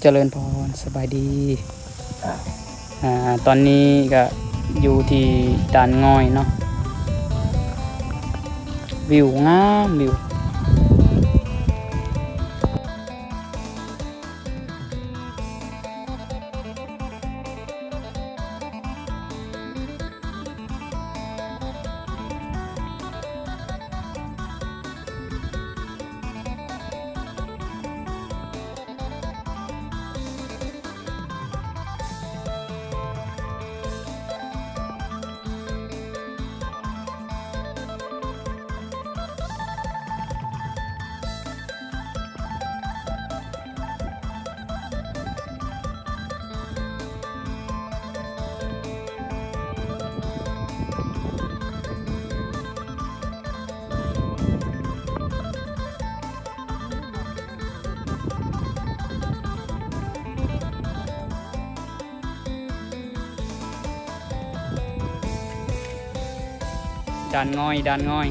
เจริญพรสบายดีตอนนี้ก็อยู่ที่ด่านง่อยเนาะวิวงามวิวด่านง่อยด่านง่อย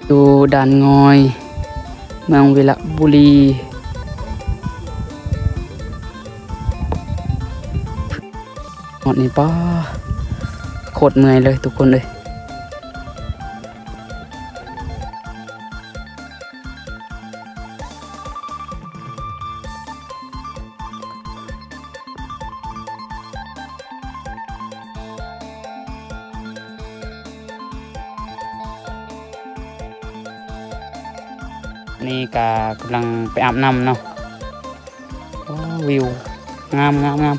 ดูด่านง่อยเมืองวิระบุรีหมดนี่ป้าโคตรเมื่อยเลยทุกคนเลยนี่ก็กำลังไปอาบน้ำเนาะวิวงามงามงาม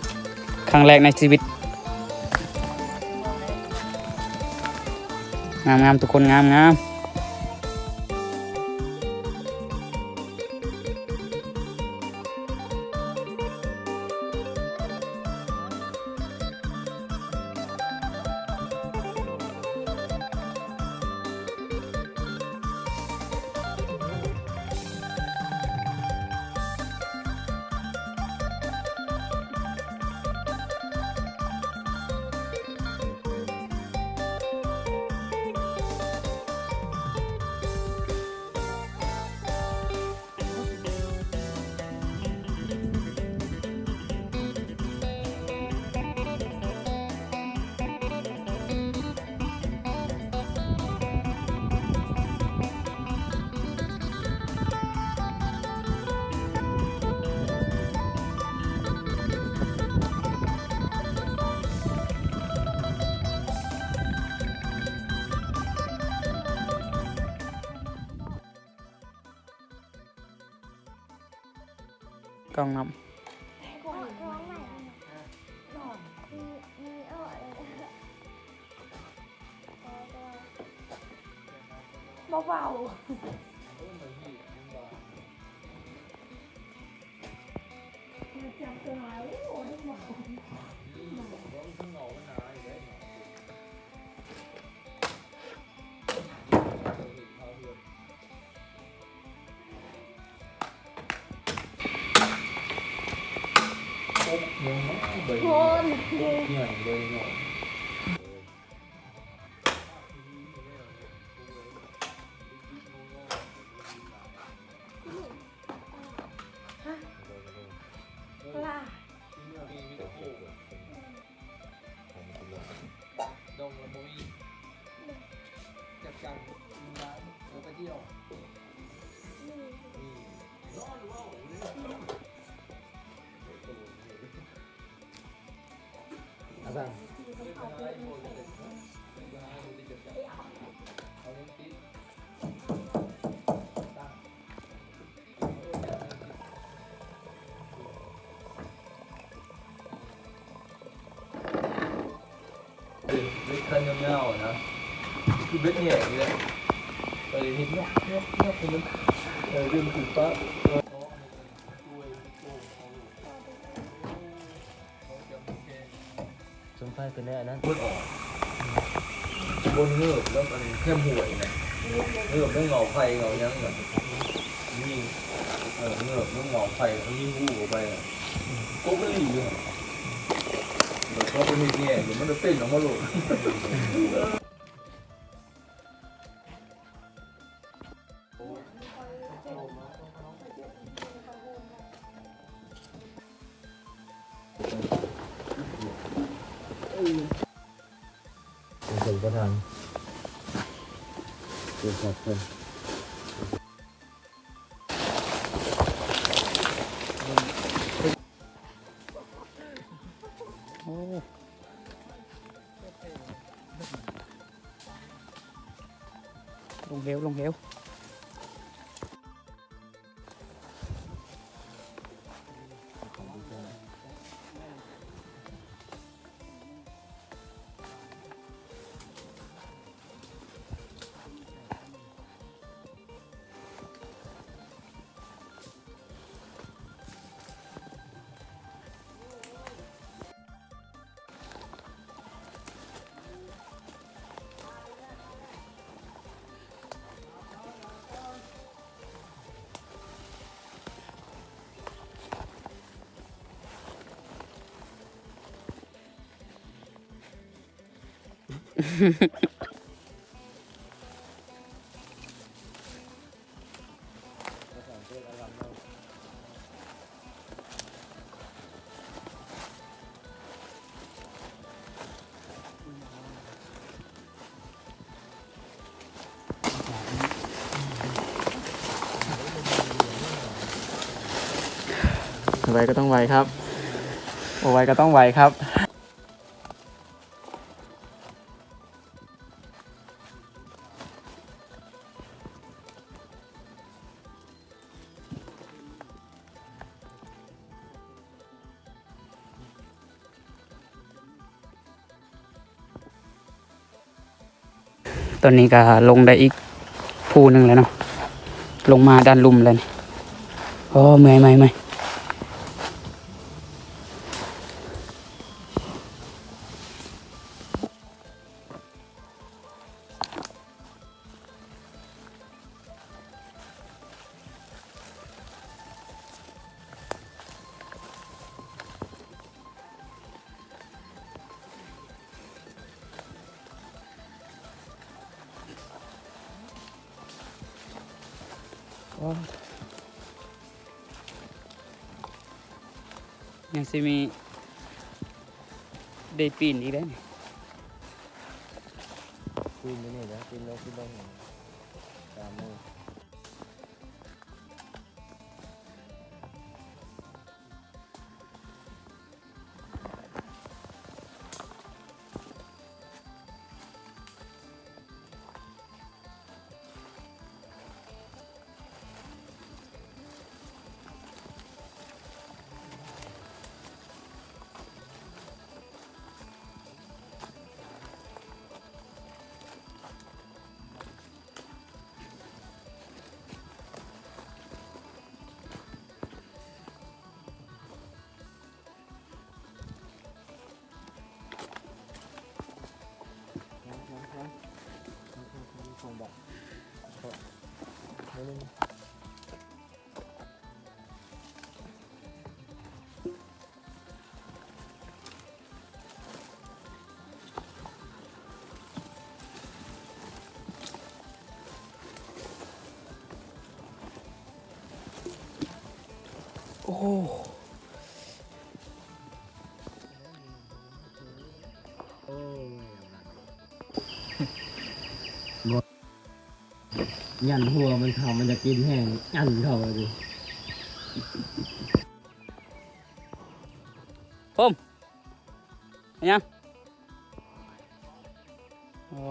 ครั้งแรกในชีวิตงามงามทุกคนงามงามกล้องน้ำเบาคนดงละมุยจับจังร้านเราไปเที่ยวอาจารย์เบ็ดคันเงาๆนะคือเบ็ดเนี่ยนี่แหละไปเห็นเนาะคนนั้นเรื่องคือปั๊บสมไฟเป็นแน่นั้นบนออกบนเงือบแล้วมันแค่ห่วยนะเงือบไม่เงาไฟเงายังแบบนี่เงือบไม่เงาไฟเขายิ่งหูออกไปก็ไม่ดีเลยเพราะเป็นเงี้ยเดี๋ยวมันจะเต้นออกมาหลุด ถึงประธานเดี๋ยวครับเพื่อน โอ้ลงเหวลงเหวไวก็ต้องไวครับโอ้ไวก็ต้องไวครับตอนนี้ก็ลงได้อีกภูหนึ่งแล้วเนาะลงมาด้านลุ่มเลยนี่โอ้เมื่อยยังสิมีได้ปีนอีกแล้วนี่ ปีนนี่นะปีนลงตามมือโอ้ยันหัวมันเขามันจะกินแห้งยันเขาเลยดิ ปุ้มยังโอ้